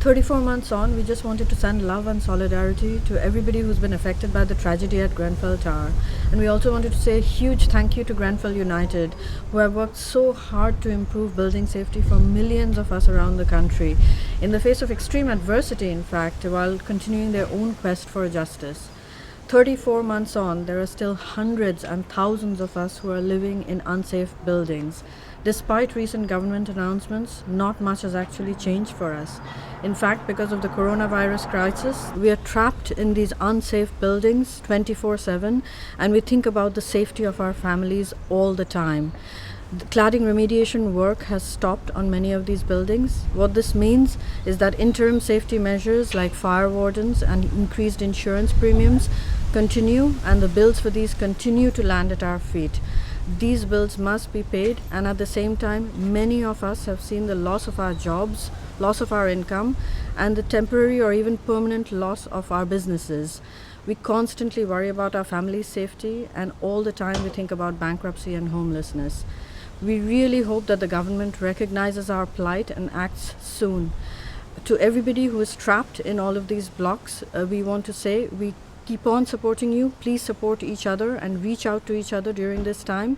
34 months on, we just wanted to send love and solidarity to everybody who's been affected by the tragedy at Grenfell Tower. And we also wanted to say a huge thank you to Grenfell United, who have worked so hard to improve building safety for millions of us around the country, in the face of extreme adversity, in fact, while continuing their own quest for justice. 34 months on, there are still hundreds and thousands of us who are living in unsafe buildings. Despite recent government announcements, not much has actually changed for us. In fact, because of the coronavirus crisis, we are trapped in these unsafe buildings 24/7, and we think about the safety of our families all the time. The cladding remediation work has stopped on many of these buildings. What this means is that interim safety measures like fire wardens and increased insurance premiums continue, and the bills for these continue to land at our feet. These bills must be paid, and at the same time, many of us have seen the loss of our jobs, loss of our income, and the temporary or even permanent loss of our businesses. We constantly worry about our family's safety, and all the time we think about bankruptcy and homelessness. We really hope that the government recognizes our plight and acts soon. To everybody who is trapped in all of these blocks, we want to say we keep on supporting you. Please support each other and reach out to each other during this time.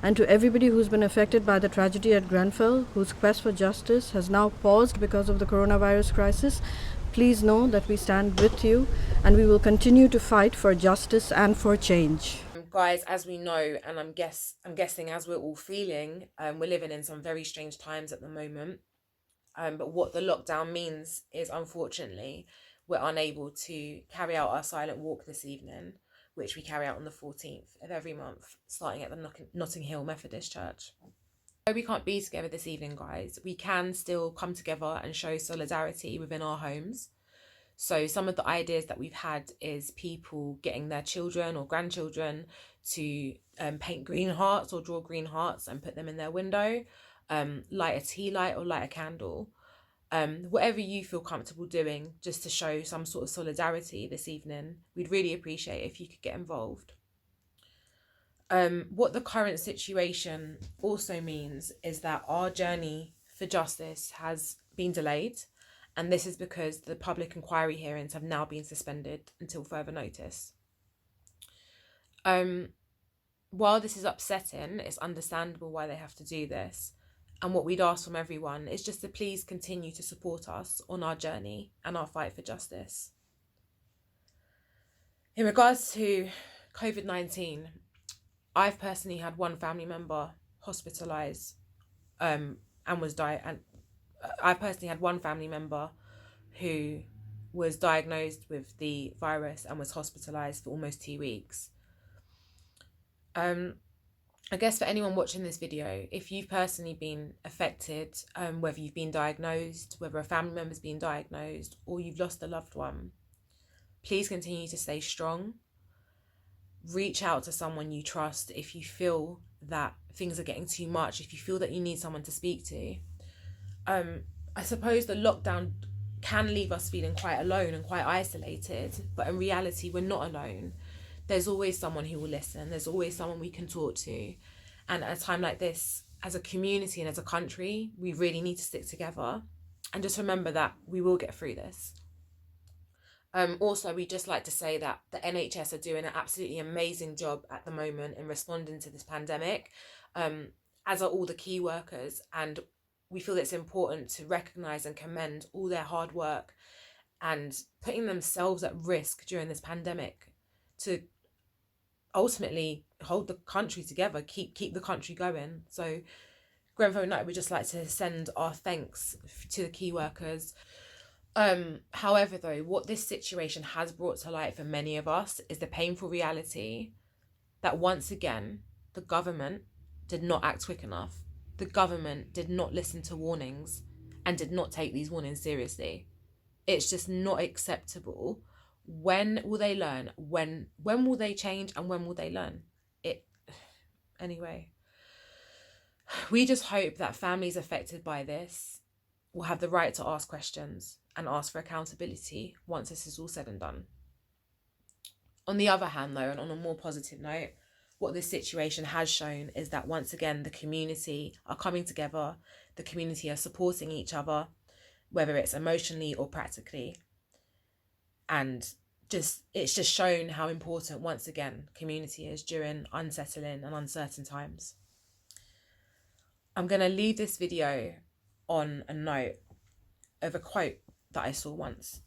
And to everybody who's been affected by the tragedy at Grenfell, whose quest for justice has now paused because of the coronavirus crisis, please know that we stand with you, and we will continue to fight for justice and for change. Guys, as we know, and I'm guessing as we're all feeling, we're living in some very strange times at the moment. But what the lockdown means is, unfortunately, we're unable to carry out our silent walk this evening, which we carry out on the 14th of every month, starting at the Notting Hill Methodist Church. Though we can't be together this evening, guys, we can still come together and show solidarity within our homes. So some of the ideas that we've had is people getting their children or grandchildren to paint green hearts or draw green hearts and put them in their window, light a tea light or light a candle. Whatever you feel comfortable doing, just to show some sort of solidarity this evening, we'd really appreciate if you could get involved. What the current situation also means is that our journey for justice has been delayed, and this is because the public inquiry hearings have now been suspended until further notice. While this is upsetting, it's understandable why they have to do this. And what we'd ask from everyone is just to please continue to support us on our journey and our fight for justice. In regards to COVID-19, I've personally had one family member hospitalised and was I personally had one family member who was diagnosed with the virus and was hospitalised for almost 2 weeks. I guess for anyone watching this video, if you've personally been affected, whether you've been diagnosed, whether a family member's been diagnosed, or you've lost a loved one, please continue to stay strong. Reach out to someone you trust if you feel that things are getting too much, if you feel that you need someone to speak to. I suppose the lockdown can leave us feeling quite alone and quite isolated, but in reality, we're not alone. There's always someone who will listen. There's always someone we can talk to. And at a time like this, as a community and as a country, we really need to stick together. And just remember that we will get through this. Also, we'd just like to say that the NHS are doing an absolutely amazing job at the moment in responding to this pandemic, as are all the key workers. And we feel it's important to recognise and commend all their hard work and putting themselves at risk during this pandemic to ultimately hold the country together, keep the country going. So Grenfell United would just like to send our thanks to the key workers. However, though, what this situation has brought to light for many of us is the painful reality that once again, the government did not act quick enough. The government did not listen to warnings and did not take these warnings seriously. It's just not acceptable. When will they learn? When will they change, and when will they learn? Anyway, we just hope that families affected by this will have the right to ask questions and ask for accountability once this is all said and done. On the other hand, though, and on a more positive note, what this situation has shown is that once again, the community are coming together, the community are supporting each other. whether it's emotionally or practically. And it's just shown how important, once again, community is during unsettling and uncertain times. I'm going to leave this video on a note of a quote that I saw once.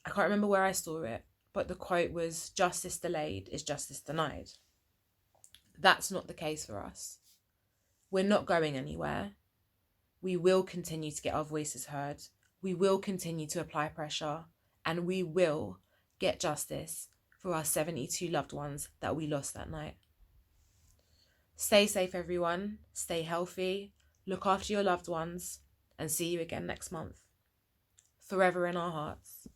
I can't remember where I saw it, but the quote was, "Justice delayed is justice denied." That's not the case for us. We're not going anywhere. We will continue to get our voices heard. We will continue to apply pressure, and we will get justice for our 72 loved ones that we lost that night. Stay safe, everyone. Stay healthy. Look after your loved ones, and see you again next month. Forever in our hearts.